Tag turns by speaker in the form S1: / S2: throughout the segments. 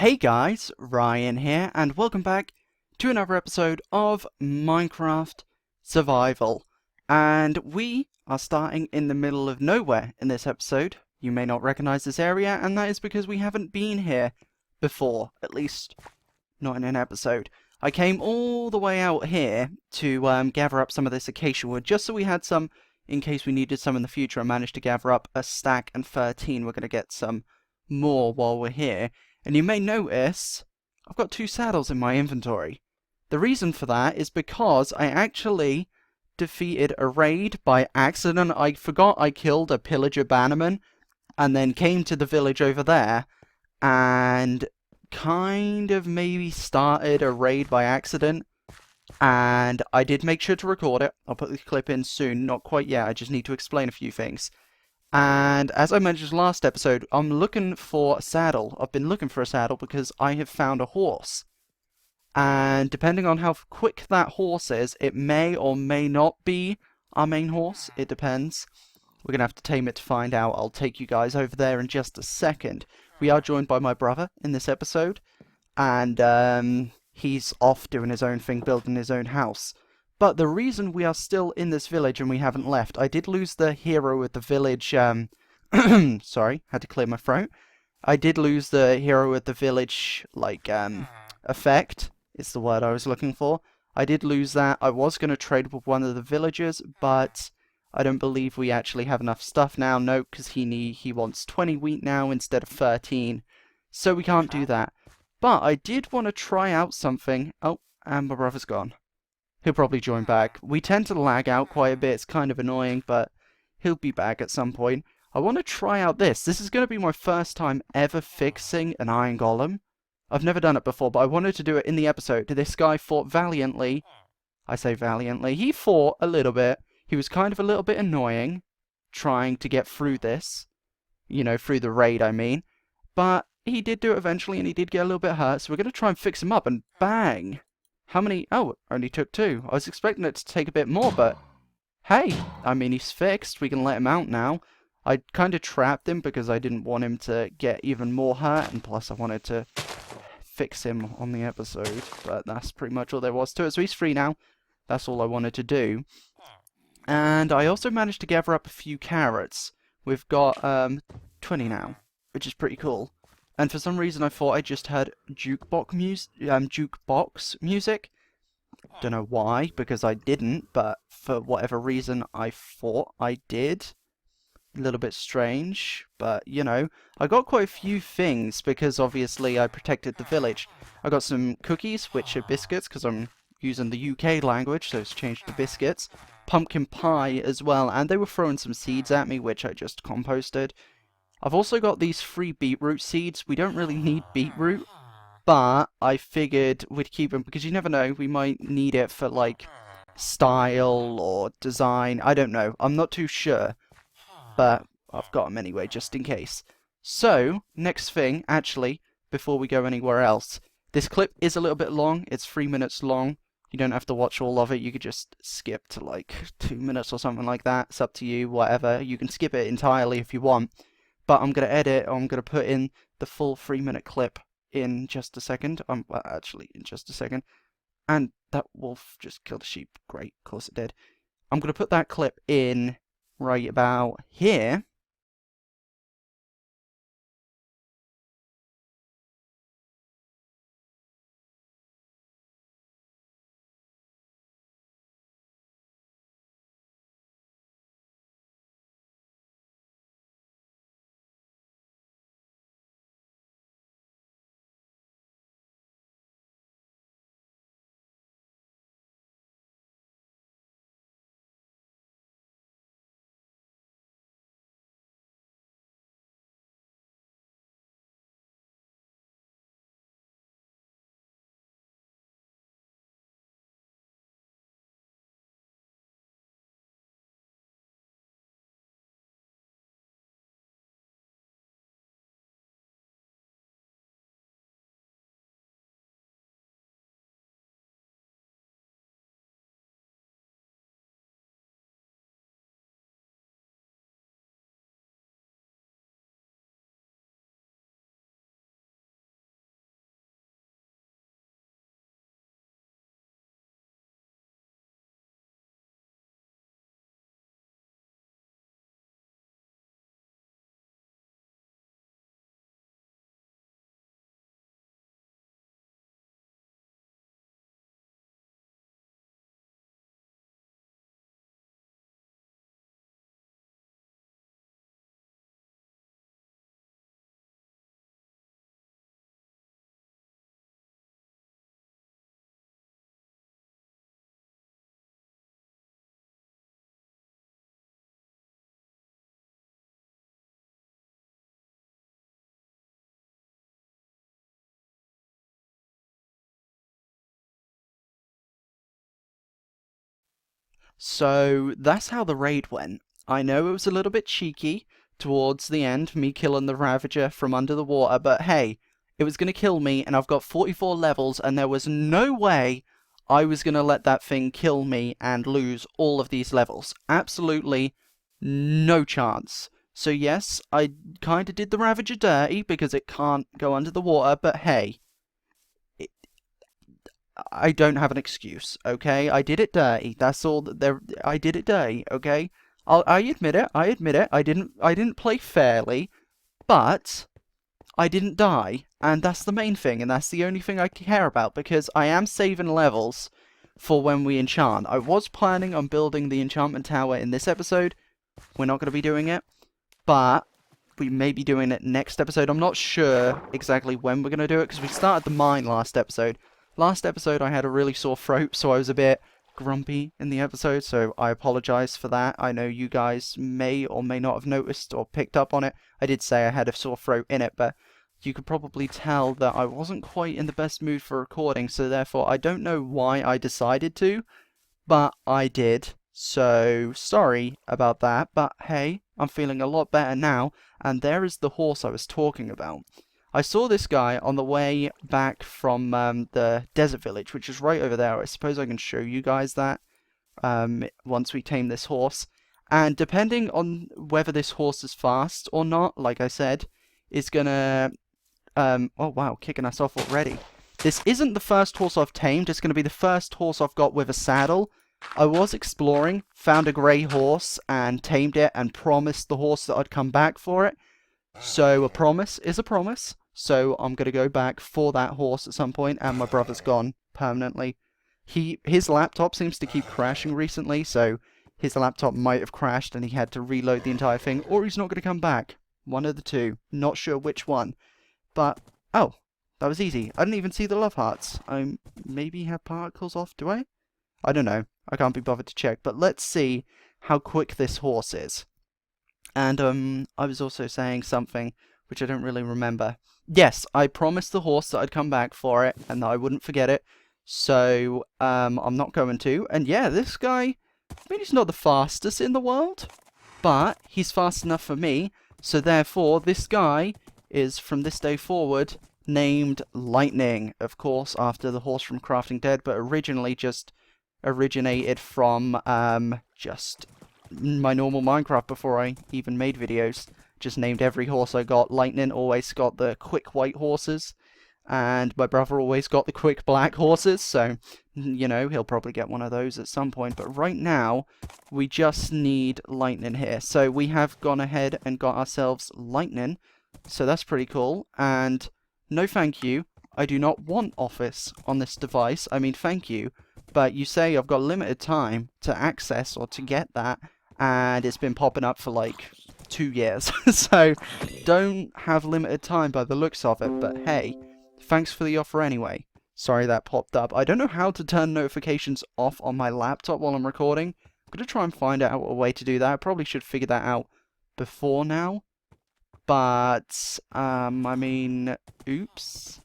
S1: Hey guys, Ryan here, and welcome back to another episode of Minecraft Survival. And we are starting in the middle of nowhere in this episode. You may not recognize this area, and that is because we haven't been here before, at least not in an episode. I came all the way out here to gather up some of this acacia wood, just so we had some in case we needed some in the future. I managed to gather up a stack and 13. We're going to get some more while we're here. And you may notice I've got 2 saddles in my inventory. The reason for that is because I actually defeated a raid by accident. I forgot I killed a pillager bannerman and then came to the village over there and kind of maybe started a raid by accident. And I did make sure to record it. I'll put the clip in soon. Not quite yet. I just need to explain a few things. And as I mentioned last episode, I'm looking for a saddle. I've been looking for a saddle because I have found a horse. And depending on how quick that horse is, it may or may not be our main horse. It depends. We're going to have to tame it to find out. I'll take you guys over there in just a second. We are joined by my brother in this episode. And he's off doing his own thing, building his own house. But the reason we are still in this village and we haven't left, I did lose the hero of the village, sorry, had to clear my throat. I did lose the hero of the village, effect, is the word I was looking for. I did lose that. I was going to trade with one of the villagers, but I don't believe we actually have enough stuff now. No, because he wants 20 wheat now instead of 13. So we can't do that. But I did want to try out something. Oh, and my brother's gone. He'll probably join back. We tend to lag out quite a bit. It's kind of annoying, but he'll be back at some point. I want to try out this. This is going to be my first time ever fixing an iron golem. I've never done it before, but I wanted to do it in the episode. This guy fought valiantly. I say valiantly. He fought a little bit. He was kind of a little bit annoying trying to get through this. You know, through the raid, I mean. But he did do it eventually, and he did get a little bit hurt, so we're going to try and fix him up, and bang! How many? Oh, only took 2. I was expecting it to take a bit more, but hey, I mean, he's fixed. We can let him out now. I kind of trapped him because I didn't want him to get even more hurt, and plus I wanted to fix him on the episode, but that's pretty much all there was to it. So he's free now. That's all I wanted to do. And I also managed to gather up a few carrots. We've got 20 now, which is pretty cool. And for some reason I thought I just heard jukebox music. Don't know why, because I didn't, but for whatever reason I thought I did. A little bit strange, but you know, I got quite a few things because obviously I protected the village. I got some cookies, which are biscuits, because I'm using the UK language, so it's changed to biscuits. Pumpkin pie as well, and they were throwing some seeds at me, which I just composted. I've also got these 3 beetroot seeds. We don't really need beetroot, but I figured we'd keep them because you never know, we might need it for like style or design. I don't know. I'm not too sure, but I've got them anyway just in case. So, next thing, actually, before we go anywhere else, this clip is a little bit long. It's 3 minutes long. You don't have to watch all of it. You could just skip to like 2 minutes or something like that. It's up to you, whatever. You can skip it entirely if you want. But I'm going to edit, or I'm going to put in the full 3-minute clip in just a second. Well, actually, in just a second. And that wolf just killed a sheep. Great, of course it did. I'm going to put that clip in right about here. So that's how the raid went. I know it was a little bit cheeky towards the end, me killing the Ravager from under the water, but hey, it was going to kill me, and I've got 44 levels, and there was no way I was going to let that thing kill me and lose all of these levels. Absolutely no chance. So yes, I kind of did the Ravager dirty because it can't go under the water, but hey, I don't have an excuse, okay? I did it dirty. That's all that there. I did it dirty, okay? I admit it. I admit it. I didn't play fairly, but I didn't die, and that's the main thing, and that's the only thing I care about, because I am saving levels for when we enchant. I was planning on building the enchantment tower in this episode. We're not going to be doing it, but we may be doing it next episode. I'm not sure exactly when we're going to do it, because we started the mine last episode. Last episode I had a really sore throat, so I was a bit grumpy in the episode, so I apologise for that. I know you guys may or may not have noticed or picked up on it. I did say I had a sore throat in it, but you could probably tell that I wasn't quite in the best mood for recording, so therefore I don't know why I decided to, but I did. So, sorry about that, but hey, I'm feeling a lot better now, and there is the horse I was talking about. I saw this guy on the way back from the desert village, which is right over there. I suppose I can show you guys that once we tame this horse. And depending on whether this horse is fast or not, like I said, is gonna... oh wow, kicking us off already. This isn't the first horse I've tamed. It's going to be the first horse I've got with a saddle. I was exploring, found a grey horse, and tamed it, and promised the horse that I'd come back for it. So a promise is a promise. So I'm going to go back for that horse at some point, and my brother's gone permanently. His laptop seems to keep crashing recently, so his laptop might have crashed and he had to reload the entire thing, or he's not going to come back. One of the two. Not sure which one. But, oh, that was easy. I didn't even see the love hearts. I maybe have particles off, do I? I don't know. I can't be bothered to check, but let's see how quick this horse is. And, I was also saying something which I don't really remember. Yes, I promised the horse that I'd come back for it, and that I wouldn't forget it. So, I'm not going to. And yeah, this guy, I mean, he's not the fastest in the world, but he's fast enough for me. So therefore, this guy is, from this day forward, named Lightning. Of course, after the horse from Crafting Dead, but originally just originated from, just my normal Minecraft before I even made videos. Just named every horse I got. Lightning always got the quick white horses, and my brother always got the quick black horses, so, you know, he'll probably get one of those at some point. But right now, we just need Lightning here. So we have gone ahead and got ourselves Lightning, so that's pretty cool. And no thank you, I do not want Office on this device. I mean, thank you, but you say I've got limited time to access or to get that, and it's been popping up for like 2 years. So don't have limited time by the looks of it, but hey, thanks for the offer anyway. Sorry that popped up. I don't know how to turn notifications off on my laptop while I'm recording. I'm going to try and find out a way to do that. I probably should figure that out before now. But, I mean, oops.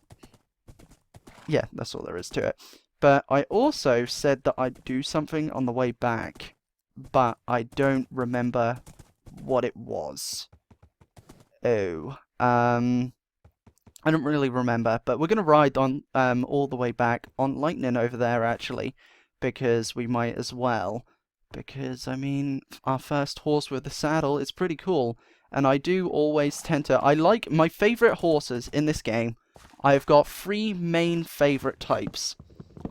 S1: Yeah, that's all there is to it. But I also said that I'd do something on the way back, but I don't remember what it was. Oh, I don't really remember, but we're going to ride on all the way back on Lightning over there, actually, because we might as well. Because, I mean, our first horse with the saddle is pretty cool, and I do always tend to... I like my favourite horses in this game. I've got 3 main favourite types.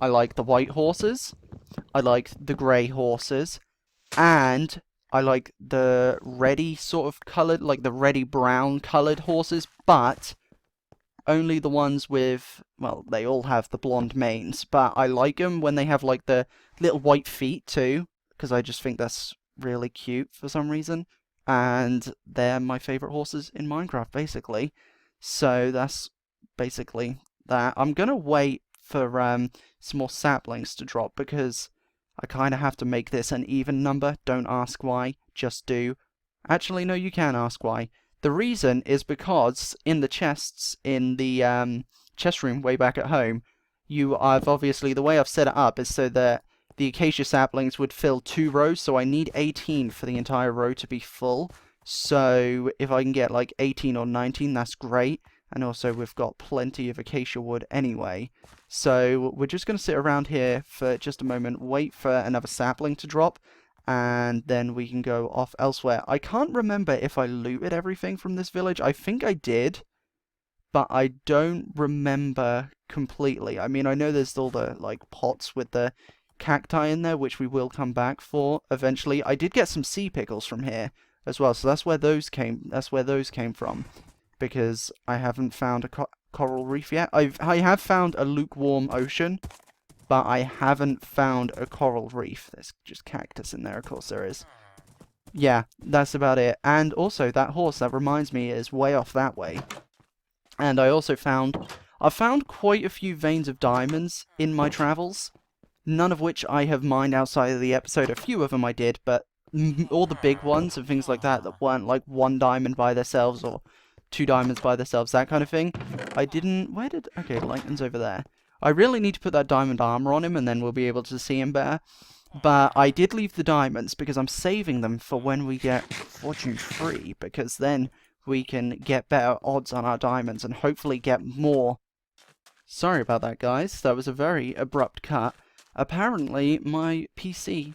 S1: I like the white horses, I like the grey horses, and I like the reddy sort of coloured, like the reddy brown coloured horses, but only the ones with, well, they all have the blonde manes, but I like them when they have like the little white feet too, because I just think that's really cute for some reason, and they're my favourite horses in Minecraft, basically. So that's basically that. I'm gonna wait for some more saplings to drop, because I kind of have to make this an even number. Don't ask why, just do. Actually, no, you can ask why. The reason is because in the chests in the chest room way back at home, I've obviously, the way I've set it up is so that the acacia saplings would fill 2 rows, so I need 18 for the entire row to be full. So if I can get like 18 or 19, that's great. And also we've got plenty of acacia wood anyway. So we're just going to sit around here for just a moment, wait for another sapling to drop, and then we can go off elsewhere. I can't remember if I looted everything from this village. I think I did, but I don't remember completely. I mean, I know there's all the, like, pots with the cacti in there, which we will come back for eventually. I did get some sea pickles from here as well, so that's where those came from, because I haven't found a coral reef yet. I have found a lukewarm ocean, but I haven't found a coral reef. There's just cactus in there, of course there is. Yeah, that's about it. And also, that horse, that reminds me, is way off that way. And I also I've found quite a few veins of diamonds in my travels, none of which I have mined outside of the episode. A few of them I did, but all the big ones and things like that weren't like 1 diamond by themselves or 2 diamonds by themselves, that kind of thing. I didn't... Okay, Lightning's over there. I really need to put that diamond armor on him, and then we'll be able to see him better. But I did leave the diamonds because I'm saving them for when we get Fortune 3, because then we can get better odds on our diamonds and hopefully get more. Sorry about that, guys. That was a very abrupt cut. Apparently, my PC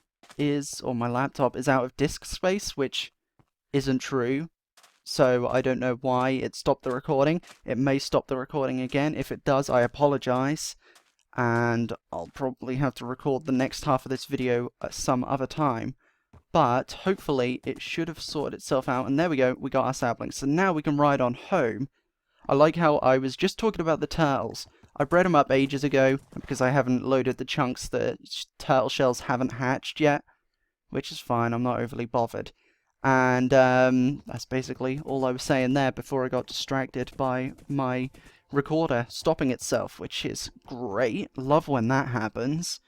S1: or my laptop is out of disk space, which isn't true. So I don't know why it stopped the recording. It may stop the recording again. If it does, I apologize. And I'll probably have to record the next half of this video at some other time. But hopefully it should have sorted itself out. And there we go, we got our saplings. So now we can ride on home. I like how I was just talking about the turtles. I bred them up ages ago, because I haven't loaded the chunks. The turtle shells haven't hatched yet, which is fine, I'm not overly bothered. And that's basically all I was saying there before I got distracted by my recorder stopping itself, which is great. Love when that happens.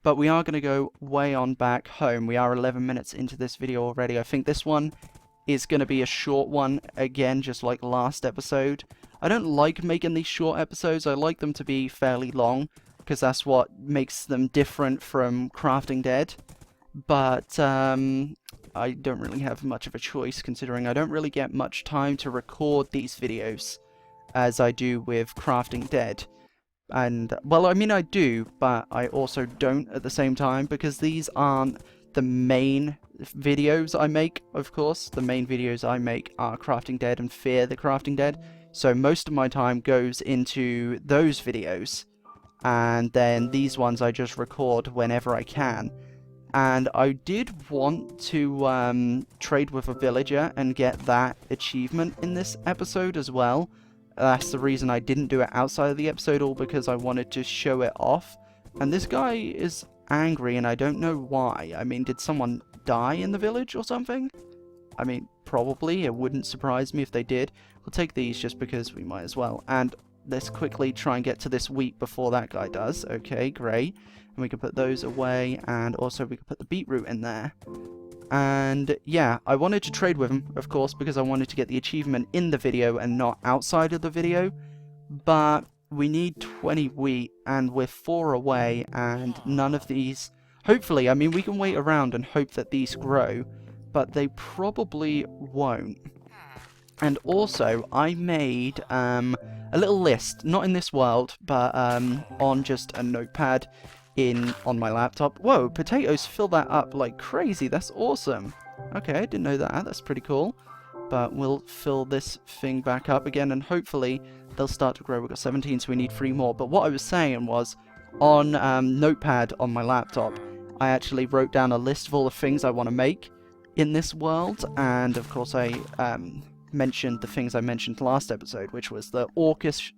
S1: But we are going to go way on back home. We are 11 minutes into this video already. I think this one is going to be a short one, again, just like last episode. I don't like making these short episodes. I like them to be fairly long, because that's what makes them different from Crafting Dead. But I don't really have much of a choice, considering I don't really get much time to record these videos as I do with Crafting Dead. And, well, I mean I do, but I also don't at the same time, because these aren't the main videos I make, of course. The main videos I make are Crafting Dead and Fear the Crafting Dead. So most of my time goes into those videos. And then these ones I just record whenever I can. And I did want to trade with a villager and get that achievement in this episode as well. That's the reason I didn't do it outside of the episode, all because I wanted to show it off. And this guy is angry, and I don't know why. I mean, did someone die in the village or something? I mean, probably. It wouldn't surprise me if they did. We'll take these just because we might as well. And let's quickly try and get to this wheat before that guy does. Okay, great. And we can put those away, and also we can put the beetroot in there. And yeah, I wanted to trade with him, of course, because I wanted to get the achievement in the video and not outside of the video. But we need 20 wheat, and we're 4 away, and none of these... Hopefully, I mean, we can wait around and hope that these grow, but they probably won't. And also, I made a little list, not in this world, but on just a notepad on my laptop. Whoa, potatoes fill that up like crazy. That's awesome. Okay, I didn't know that. That's pretty cool. But we'll fill this thing back up again, and hopefully they'll start to grow. We've got 17, so we need 3 more. But what I was saying was, on notepad on my laptop, I actually wrote down a list of all the things I want to make in this world, and of course I mentioned the things I mentioned last episode, which was the Orcish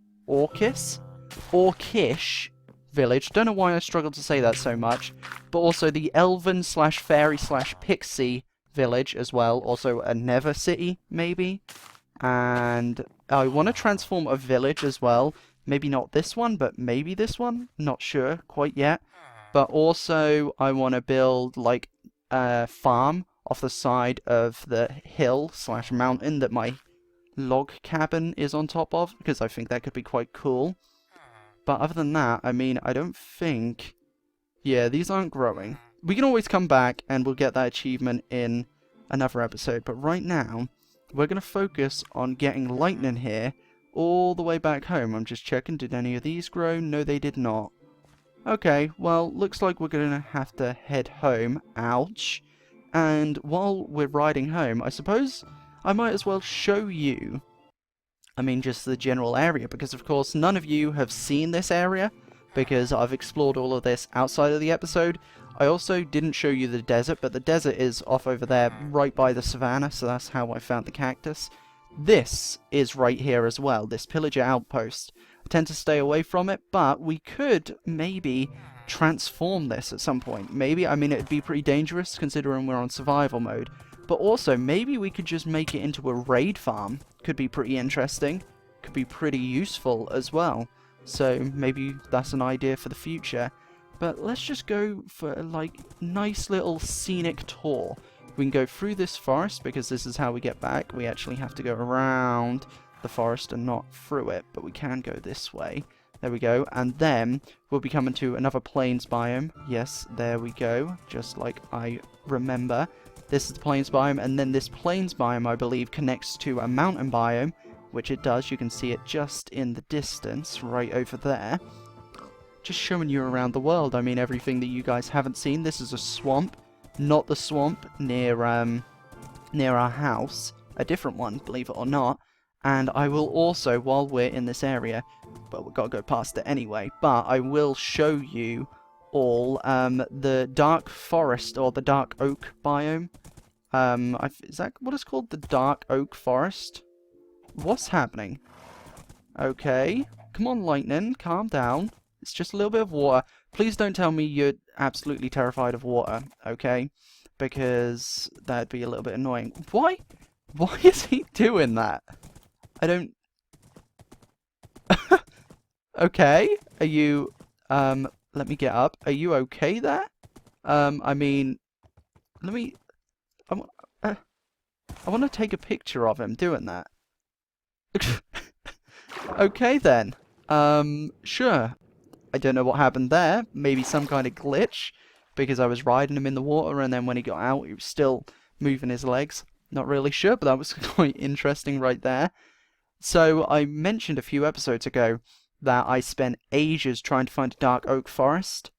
S1: village. Don't know why I struggled to say that so much, but also the Elven slash Fairy slash Pixie village as well, also a Nether city maybe, and I want to transform a village as well. Maybe not this one, but maybe this one, not sure quite yet. But also I want to build like a farm off the side of the hill slash mountain that my log cabin is on top of, because I think that could be quite cool. But other than that, I mean, I don't think Yeah, these aren't growing. We can always come back and we'll get that achievement in another episode. But right now, we're going to focus on getting lightning here all the way back home. I'm just checking, did any of these grow? No, they did not. Okay, well, looks like we're going to have to head home. Ouch. And while we're riding home, I suppose I might as well show you, just the general area, because of course none of you have seen this area, because I've explored all of this outside of the episode. I also didn't show you the desert, but the desert is off over there, right by the savannah, so that's how I found the cactus. This is right here as well, this pillager outpost. I tend to stay away from it, but we could maybe transform this at some point. Maybe, it'd be pretty dangerous considering we're on survival mode. But also, maybe we could just make it into a raid farm. Could be pretty interesting. Could be pretty useful as well. So maybe that's an idea for the future. But let's just go for a, nice little scenic tour. We can go through this forest because this is how we get back. We actually have to go around the forest and not through it, but we can go this way. There we go. And then we'll be coming to another plains biome. Yes, there we go. Just like I remember. This is the plains biome, and then this plains biome, I believe, connects to a mountain biome, which it does. You can see it just in the distance, right over there. Just showing you around the world. Everything that you guys haven't seen. This is a swamp, not the swamp near our house. A different one, believe it or not. And I will also, while we're in this area, but we've got to go past it anyway, but I will show you all the dark forest, or the dark oak biome. Is that what it's called? The dark oak forest? What's happening? Okay. Come on, lightning. Calm down. It's just a little bit of water. Please don't tell me you're absolutely terrified of water, okay? Because that'd be a little bit annoying. Why? Why is he doing that? I don't... Okay. Are you... Let me get up. Are you okay there? Let me... I want to take a picture of him doing that. Okay then. Sure. I don't know what happened there. Maybe some kind of glitch. Because I was riding him in the water and then when he got out he was still moving his legs. Not really sure, but that was quite interesting right there. So I mentioned a few episodes ago that I spent ages trying to find a dark oak forest.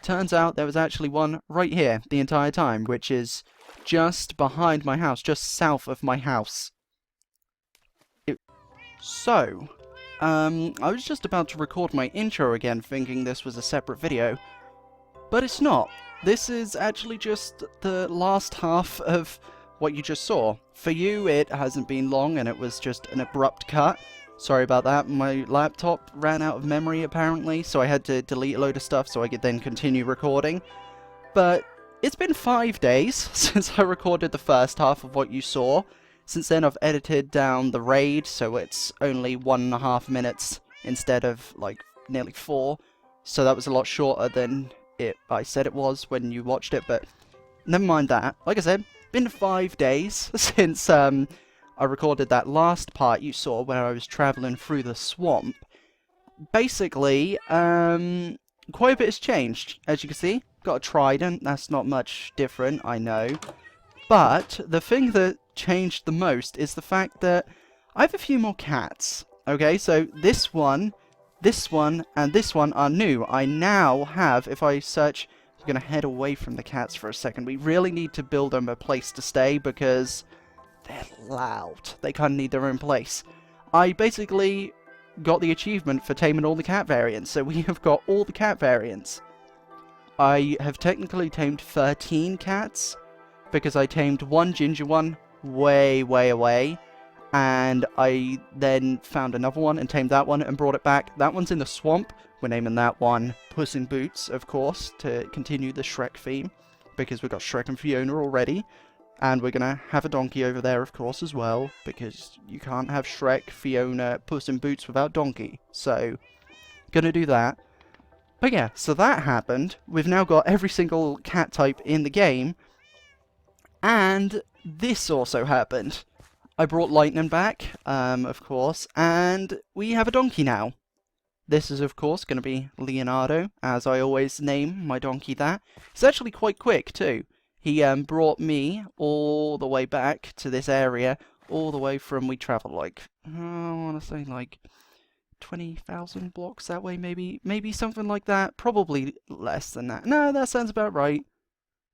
S1: Turns out there was actually one right here the entire time, which is just behind my house, just south of my house. I was just about to record my intro again, thinking this was a separate video, but it's not. This is actually just the last half of what you just saw. For you, it hasn't been long, and it was just an abrupt cut. Sorry about that. My laptop ran out of memory, apparently, so I had to delete a load of stuff so I could then continue recording. But it's been 5 days since I recorded the first half of what you saw. Since then, I've edited down the raid, so it's only 1.5 minutes instead of, nearly 4. So that was a lot shorter than I said it was when you watched it, but never mind that. Like I said, been 5 days since I recorded that last part you saw where I was travelling through the swamp. Basically, quite a bit has changed, as you can see. Got a trident, that's not much different, I know. But the thing that changed the most is the fact that I have a few more cats. Okay, so this one, and this one are new. I now have, if I search, I'm going to head away from the cats for a second. We really need to build them a place to stay because they're loud. They kind of need their own place. I basically got the achievement for taming all the cat variants, so we have got all the cat variants. I have technically tamed 13 cats, because I tamed one ginger one way away, and I then found another one and tamed that one and brought it back. That one's in the swamp. We're naming that one Puss in Boots, of course, to continue the Shrek theme, because we've got Shrek and Fiona already. And we're going to have a donkey over there, of course, as well, because you can't have Shrek, Fiona, Puss in Boots without donkey. So, gonna do that. But yeah, so that happened. We've now got every single cat type in the game. And this also happened. I brought Lightning back, of course, and we have a donkey now. This is, of course, going to be Leonardo, as I always name my donkey that. It's actually quite quick, too. He brought me all the way back to this area, all the way from, we travelled like, I want to say like 20,000 blocks that way, maybe something like that. Probably less than that. No, that sounds about right.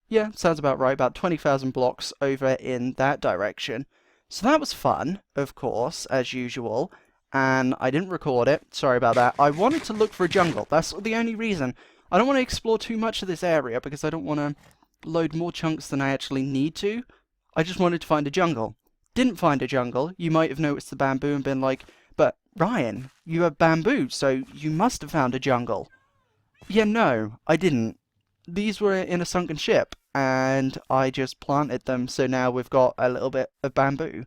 S1: Yeah, sounds about right. About 20,000 blocks over in that direction. So that was fun, of course, as usual. And I didn't record it. Sorry about that. I wanted to look for a jungle. That's the only reason. I don't want to explore too much of this area because I don't want to load more chunks than I actually need to. I just wanted to find a jungle. Didn't find a jungle. You might have noticed the bamboo and been like, but Ryan, you have bamboo, so you must have found a jungle. Yeah, no, I didn't. These were in a sunken ship, and I just planted them, so now we've got a little bit of bamboo.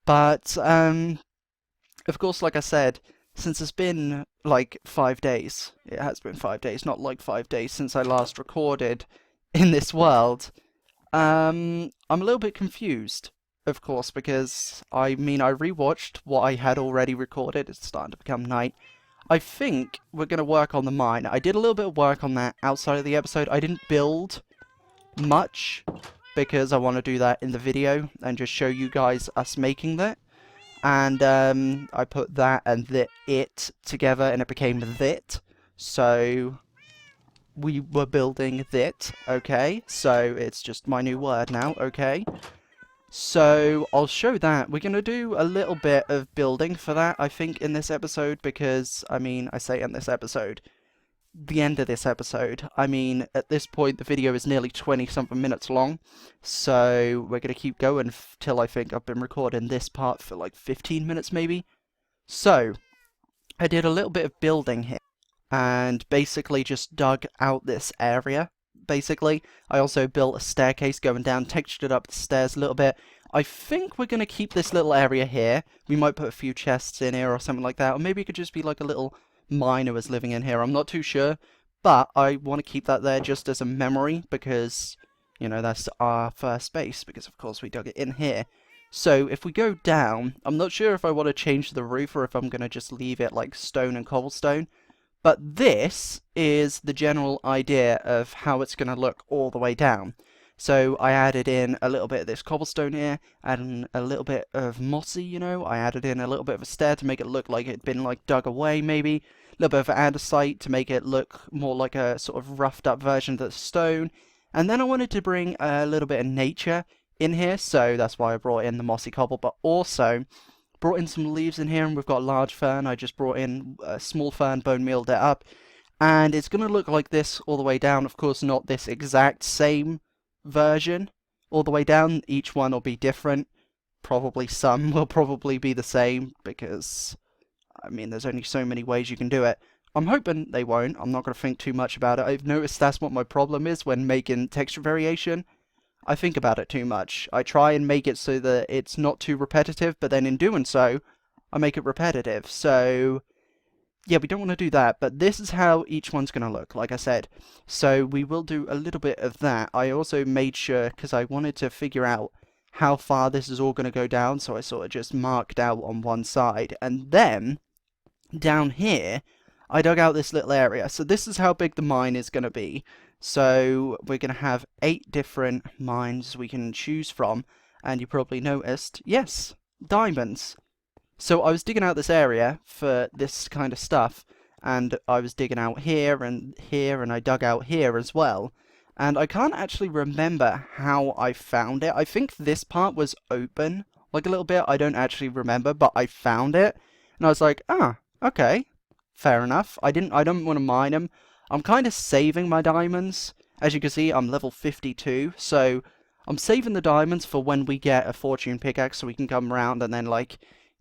S1: But, of course, like I said, since it's been like 5 days, it has been 5 days, not like 5 days since I last recorded in this world, I'm a little bit confused, of course, because I rewatched what I had already recorded. It's starting to become night. I think we're going to work on the mine. I did a little bit of work on that outside of the episode. I didn't build much because I want to do that in the video and just show you guys us making that. And I put that and it together and it became that. So we were building that, okay? So it's just my new word now, okay? So I'll show that. We're going to do a little bit of building for that, I think, in this episode, because, I say in this episode, the end of this episode. At this point, the video is nearly 20-something minutes long, so we're going to keep going till I think I've been recording this part for like 15 minutes, maybe. So, I did a little bit of building here, and basically just dug out this area. Basically, I also built a staircase going down, textured up the stairs a little bit. I think we're going to keep this little area here. We might put a few chests in here or something like that, or maybe it could just be like a little miner was living in here. I'm not too sure, but I want to keep that there just as a memory because, you know, that's our first base, because of course we dug it in here. So if we go down, I'm not sure if I want to change the roof or if I'm going to just leave it like stone and cobblestone. But this is the general idea of how it's going to look all the way down. So I added in a little bit of this cobblestone here, adding a little bit of mossy, you know. I added in a little bit of a stair to make it look like it'd been like dug away, maybe. A little bit of andesite to make it look more like a sort of roughed up version of the stone. And then I wanted to bring a little bit of nature in here, so that's why I brought in the mossy cobble, but also brought in some leaves in here, and we've got large fern. I just brought in a small fern, bone mealed it up, and it's going to look like this all the way down. Of course, not this exact same version all the way down. Each one will be different. Probably some will probably be the same, because, there's only so many ways you can do it. I'm hoping they won't. I'm not going to think too much about it. I've noticed that's what my problem is when making texture variation. I think about it too much. I try and make it so that it's not too repetitive, but then in doing so, I make it repetitive. So, yeah, we don't want to do that, but this is how each one's going to look, like I said. So we will do a little bit of that. I also made sure, because I wanted to figure out how far this is all going to go down, so I sort of just marked out on one side. And then, down here, I dug out this little area. So this is how big the mine is going to be. So we're going to have 8 different mines we can choose from, and you probably noticed, yes, diamonds. So I was digging out this area for this kind of stuff, and I was digging out here, and I dug out here as well. And I can't actually remember how I found it. I think this part was open, like a little bit. I don't actually remember, but I found it, and I was like, ah, okay, fair enough. I don't want to mine them. I'm kind of saving my diamonds. As you can see, I'm level 52, so I'm saving the diamonds for when we get a fortune pickaxe, so we can come around and then, like,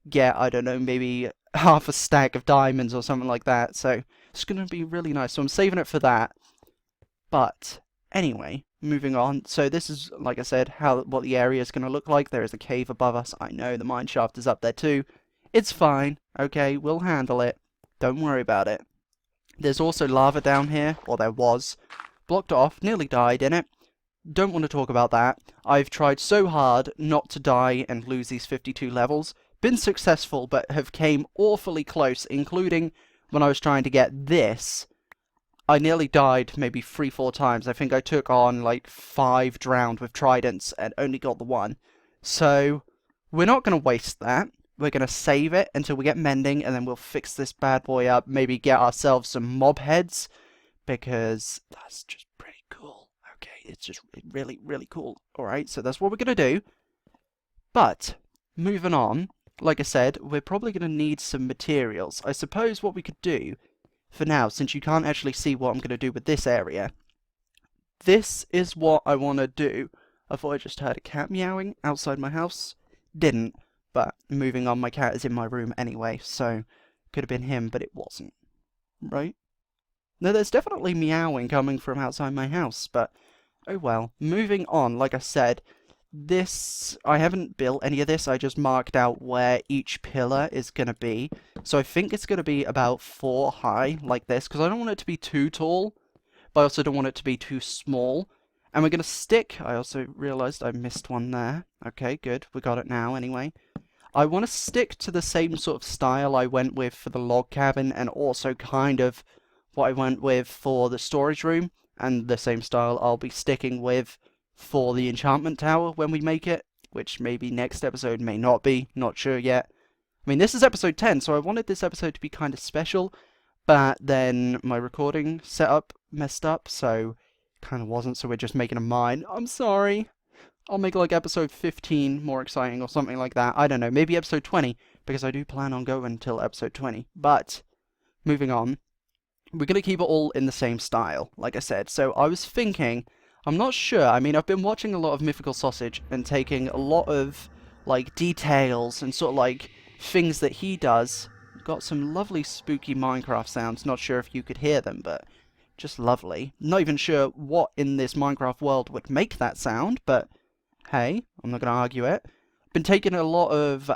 S1: get, I don't know, maybe half a stack of diamonds or something like that. So it's going to be really nice. So I'm saving it for that. But anyway, moving on. So this is, like I said, what the area is going to look like. There is a cave above us. I know the mine shaft is up there too. It's fine. Okay, we'll handle it. Don't worry about it. There's also lava down here, or there was. Blocked off, nearly died in it. Don't want to talk about that. I've tried so hard not to die and lose these 52 levels. Been successful, but have came awfully close, including when I was trying to get this, I nearly died maybe 3-4 times. I think I took on like 5 drowned with tridents and only got the 1. So we're not going to waste that. We're going to save it until we get mending, and then we'll fix this bad boy up. Maybe get ourselves some mob heads, because that's just pretty cool. Okay, it's just really, really cool. Alright, so that's what we're going to do. But, moving on, like I said, we're probably going to need some materials. I suppose what we could do, for now, since you can't actually see what I'm going to do with this area, this is what I want to do. I thought I just heard a cat meowing outside my house. Didn't, but moving on, my cat is in my room anyway, so could have been him, but it wasn't. Right? No, there's definitely meowing coming from outside my house, but oh well. Moving on, like I said, this, I haven't built any of this, I just marked out where each pillar is going to be. So I think it's going to be about 4 high, like this, because I don't want it to be too tall, but I also don't want it to be too small. And we're going to stick, I also realised I missed one there. Okay, good, we got it now anyway. I want to stick to the same sort of style I went with for the log cabin, and also kind of what I went with for the storage room, and the same style I'll be sticking with for the enchantment tower when we make it, which maybe next episode, may not be, not sure yet. I mean, this is episode 10, so I wanted this episode to be kind of special, but then my recording setup messed up, so kind of wasn't, so we're just making a mine. I'm sorry. I'll make like episode 15 more exciting or something like that. I don't know, maybe episode 20, because I do plan on going until episode 20. But, moving on, we're going to keep it all in the same style, like I said. So I was thinking, I'm not sure, I mean, I've been watching a lot of Mythical Sausage and taking a lot of, like, details and sort of, like, things that he does. Got some lovely spooky Minecraft sounds, not sure if you could hear them, but just lovely. Not even sure what in this Minecraft world would make that sound, but hey, I'm not going to argue it. Been taking a lot of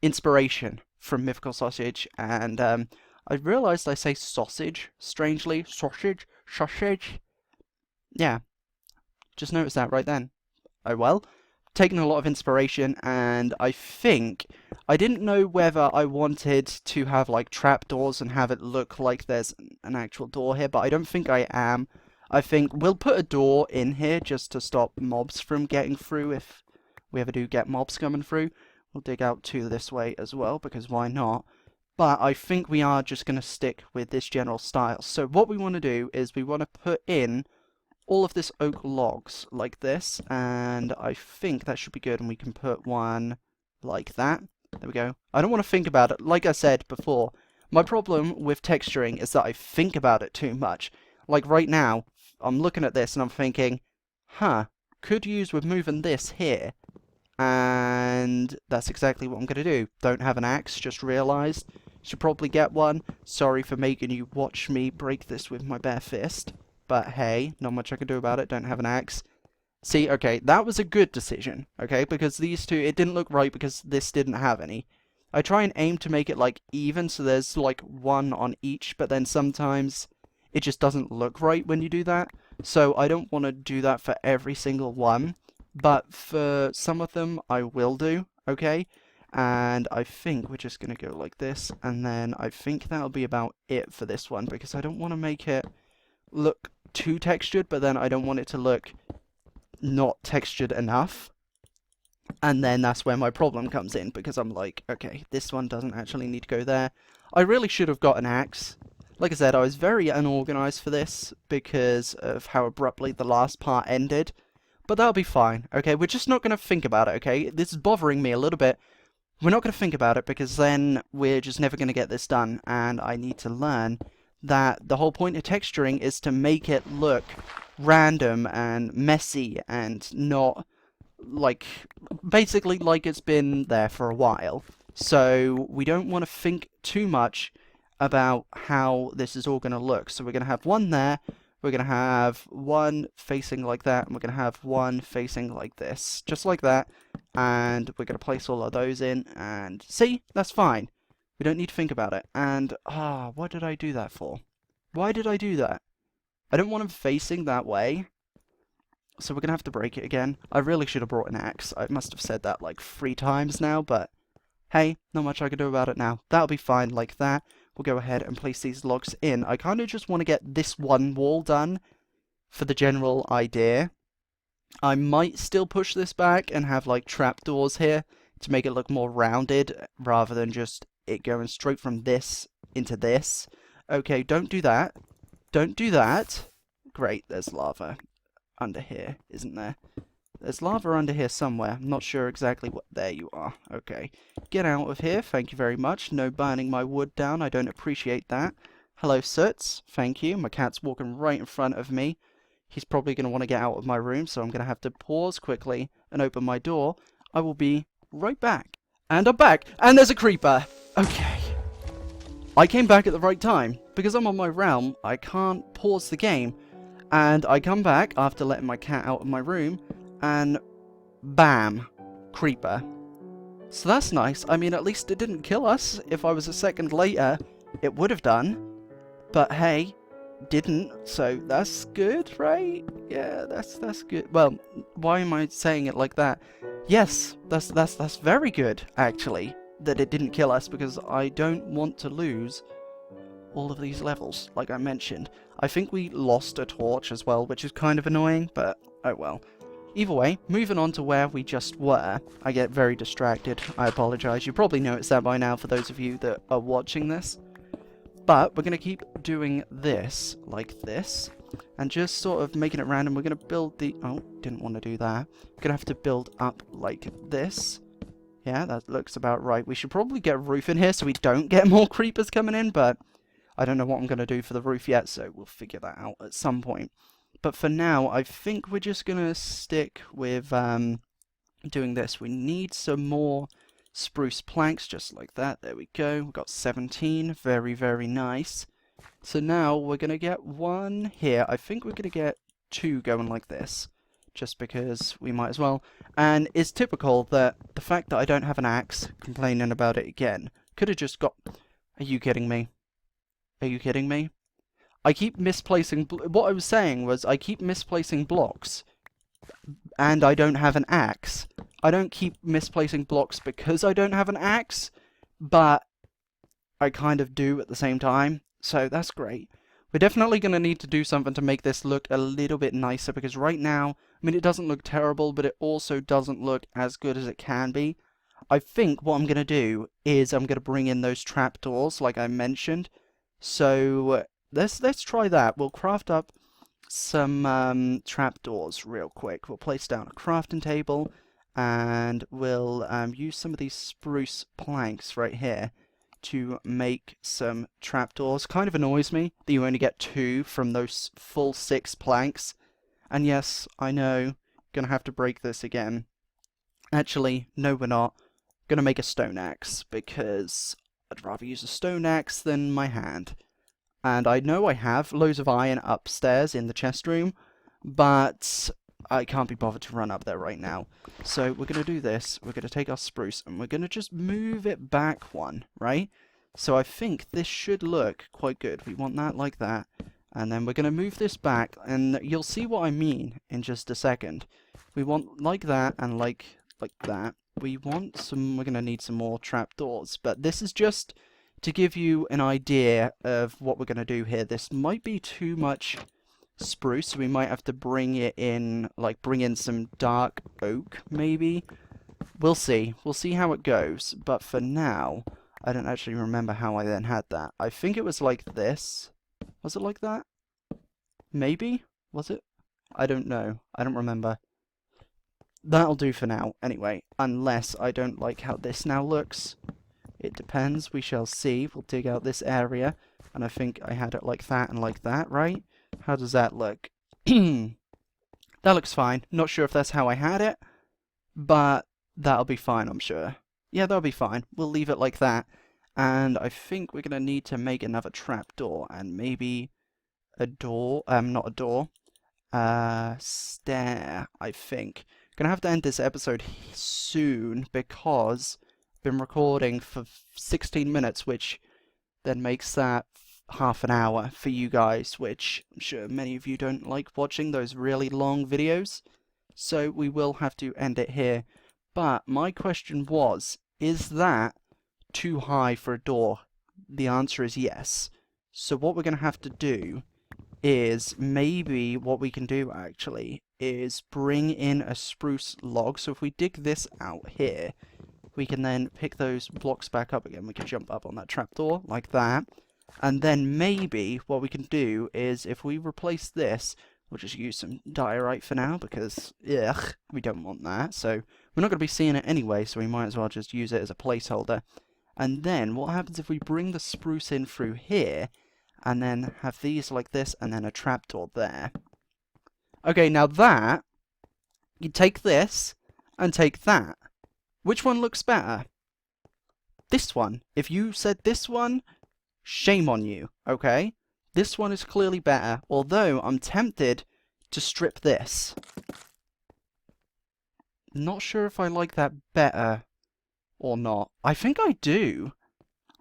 S1: inspiration from Mythical Sausage, and I realised I say sausage, strangely. Sausage? Sausage? Yeah, just noticed that right then. Oh well. Taken a lot of inspiration, and I think I didn't know whether I wanted to have like trapdoors and have it look like there's an actual door here, but I don't think I am. I think we'll put a door in here just to stop mobs from getting through if we ever do get mobs coming through. We'll dig out 2 this way as well, because why not? But I think we are just going to stick with this general style. So what we want to do is we want to put in all of this oak logs like this, and I think that should be good, and we can put one like that. There we go. I don't want to think about it. Like I said before, my problem with texturing is that I think about it too much. Like right now, I'm looking at this and I'm thinking, huh, could use with moving this here. And that's exactly what I'm going to do. Don't have an axe, just realised. Should probably get one. Sorry for making you watch me break this with my bare fist. But hey, not much I can do about it. Don't have an axe. See, okay, that was a good decision, okay? Because these two, it didn't look right because this didn't have any. I try and aim to make it, like, even, so there's, like, 1 on each, but then sometimes it just doesn't look right when you do that. So I don't want to do that for every single one. But for some of them, I will do, okay? And I think we're just going to go like this, and then I think that'll be about it for this one, because I don't want to make it look too textured, but then I don't want it to look not textured enough. And then that's where my problem comes in, because I'm like, okay, this one doesn't actually need to go there. I really should have got an axe. Like I said, I was very unorganized for this because of how abruptly the last part ended. But that'll be fine, okay? We're just not going to think about it, okay? This is bothering me a little bit. We're not going to think about it because then we're just never going to get this done. And I need to learn that the whole point of texturing is to make it look random and messy and not, like, basically like it's been there for a while. So we don't want to think too much about how this is all going to look. So we're going to have one there. We're going to have one facing like that, and we're going to have one facing like this, just like that, and we're going to place all of those in, and see, that's fine. We don't need to think about it, and, what did I do that for? Why did I do that? I don't want them facing that way, so we're going to have to break it again. I really should have brought an axe. I must have said that like 3 times now, but hey, not much I can do about it now. That'll be fine like that. we'll go ahead and place these logs in. I kind of just want to get this one wall done for the general idea. I might still push this back and have like trapdoors here to make it look more rounded rather than just it going straight from this into this. Okay, don't do that. Don't do that. Great, there's lava under here, isn't there? There's lava under here somewhere. I'm not sure exactly what... There you are. Okay. Get out of here. Thank you very much. No burning my wood down. I don't appreciate that. Hello, Soots. Thank you. My cat's walking right in front of me. He's probably going to want to get out of my room, so I'm going to have to pause quickly and open my door. I will be right back. And I'm back. And there's a creeper. Okay. I came back at the right time. Because I'm on my realm, I can't pause the game. And I come back after letting my cat out of my room. And bam, creeper. So that's nice. I mean, at least it didn't kill us. If I was a second later, it would have done. But hey, didn't. So that's good, right? Yeah, that's good. Well, why am I saying it like that? Yes, that's very good, actually, that it didn't kill us, because I don't want to lose all of these levels, like I mentioned. I think we lost a torch as well, which is kind of annoying, but oh well. Either way, moving on to where we just were. I get very distracted. I apologize. You probably noticed that by now for those of you that are watching this. But we're going to keep doing this, like this, and just sort of making it random. We're going to build the... Oh, didn't want to do that. We're going to have to build up like this. Yeah, that looks about right. We should probably get a roof in here so we don't get more creepers coming in, but I don't know what I'm going to do for the roof yet, so we'll figure that out at some point. But for now, I think we're just going to stick with doing this. We need some more spruce planks, just like that. There we go. We've got 17. Very, very nice. So now we're going to get one here. I think we're going to get two going like this, just because we might as well. And it's typical that the fact that I don't have an axe, complaining about it again, could have just got... Are you kidding me? Are you kidding me? I keep misplacing... What I was saying was I keep misplacing blocks, and I don't have an axe. I don't keep misplacing blocks because I don't have an axe, but I kind of do at the same time, so that's great. We're definitely going to need to do something to make this look a little bit nicer, because right now, I mean, it doesn't look terrible, but it also doesn't look as good as it can be. I think what I'm going to do is I'm going to bring in those trapdoors, like I mentioned, so... Let's try that. We'll craft up some trapdoors real quick. We'll place down a crafting table, and we'll use some of these spruce planks right here to make some trapdoors. Kind of annoys me that you only get 2 from those full 6 planks. And yes, I know, gonna have to break this again. Actually, no we're not. Gonna make a stone axe, because I'd rather use a stone axe than my hand. And I know I have loads of iron upstairs in the chest room, but I can't be bothered to run up there right now. So we're going to do this. We're going to take our spruce, and we're going to just move it back one, right? So I think this should look quite good. We want that like that. And then we're going to move this back, and you'll see what I mean in just a second. We want like that and like that. We want some... We're going to need some more trapdoors, but this is just... to give you an idea of what we're going to do here. This might be too much spruce, so we might have to bring it in, like bring in some dark oak, maybe. We'll see. We'll see how it goes. But for now, I don't actually remember how I then had that. I think it was like this. Was it like that? Maybe? Was it? I don't know. I don't remember. That'll do for now, anyway. Unless I don't like how this now looks. It depends, we shall see. We'll dig out this area, and I think I had it like that, right? How does that look? That looks fine. Not sure if that's how I had it, but that'll be fine, I'm sure. Yeah, that'll be fine. We'll leave it like that, and I think we're going to need to make another trapdoor, and maybe a door, not a door, stair, I think. Gonna have to end this episode soon, because... been recording for 16 minutes, which then makes that half an hour for you guys, which I'm sure many of you don't like watching those really long videos, so we will have to end it here. But my question was, is that too high for a door? the answer is yes. So what we're going to have to do is, maybe what we can do actually is bring in a spruce log. So if we dig this out here, we can then pick those blocks back up again. We can jump up on that trapdoor like that. And then maybe what we can do is, if we replace this, we'll just use some diorite for now, because, ugh, we don't want that. So we're not going to be seeing it anyway, so we might as well just use it as a placeholder. And then what happens if we bring the spruce in through here, and then have these like this, and then a trapdoor there? Okay, now that, you take this, and take that. Which one looks better? This one. If you said this one, shame on you, okay? This one is clearly better, although I'm tempted to strip this. Not sure if I like that better or not. I think I do.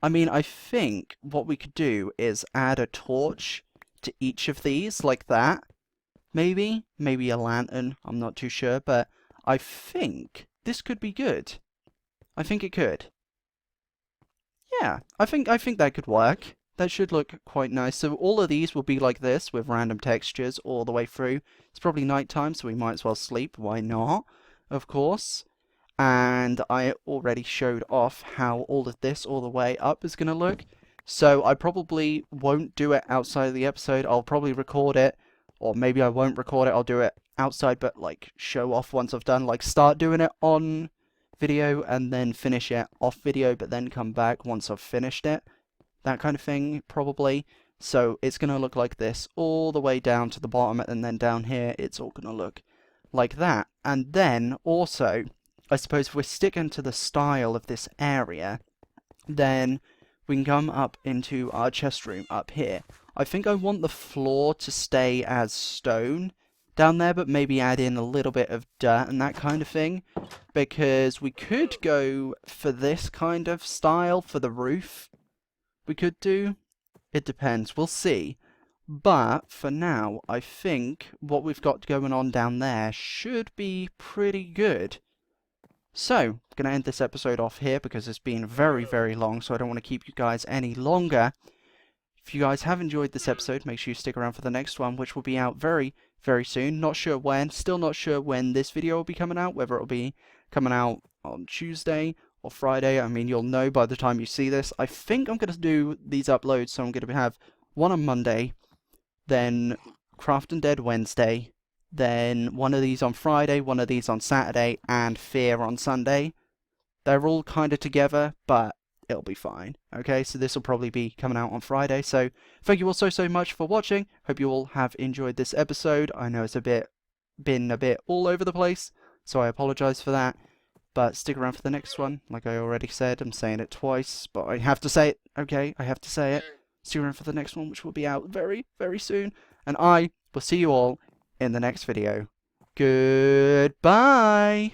S1: I mean, I think what we could do is add a torch to each of these, like that. Maybe a lantern, I'm not too sure, but I think this could be good. I think it could. Yeah, I think that could work. That should look quite nice. So all of these will be like this, with random textures all the way through. It's probably nighttime, so we might as well sleep. Why not? Of course. And I already showed off how all of this all the way up is going to look. So I probably won't do it outside of the episode. I'll probably record it, or maybe I won't record it. I'll do it outside, but like show off once I've done. Like start doing it on video and then finish it off video, but then come back once I've finished it. That kind of thing, probably. So it's going to look like this all the way down to the bottom, and then down here it's all going to look like that. And then also, I suppose if we're sticking to the style of this area, then we can come up into our chest room up here. I think I want the floor to stay as stone down there, but maybe add in a little bit of dirt and that kind of thing, because we could go for this kind of style for the roof. We could do. It depends. We'll see. But for now, I think what we've got going on down there should be pretty good. So, I'm going to end this episode off here because it's been very, very long, so I don't want to keep you guys any longer. If you guys have enjoyed this episode, make sure you stick around for the next one, which will be out very, very soon. Not sure when. Still not sure when this video will be coming out, whether it'll be coming out on Tuesday or Friday. I mean, you'll know by the time you see this. I think I'm going to do these uploads, so I'm going to have one on Monday, then Craft and Dead Wednesday, then one of these on Friday, one of these on Saturday, and Fear on Sunday. They're all kind of together, but it'll be fine. Okay, so this will probably be coming out on Friday. So thank you all so much for watching. Hope you all have enjoyed this episode. I know it's been a bit all over the place, so I apologize for that. But stick around for the next one. Like I already said, I'm saying it twice, but I have to say it. Okay, I have to say it. Stick around for the next one, which will be out very, very soon. And I will see you all in the next video. Goodbye!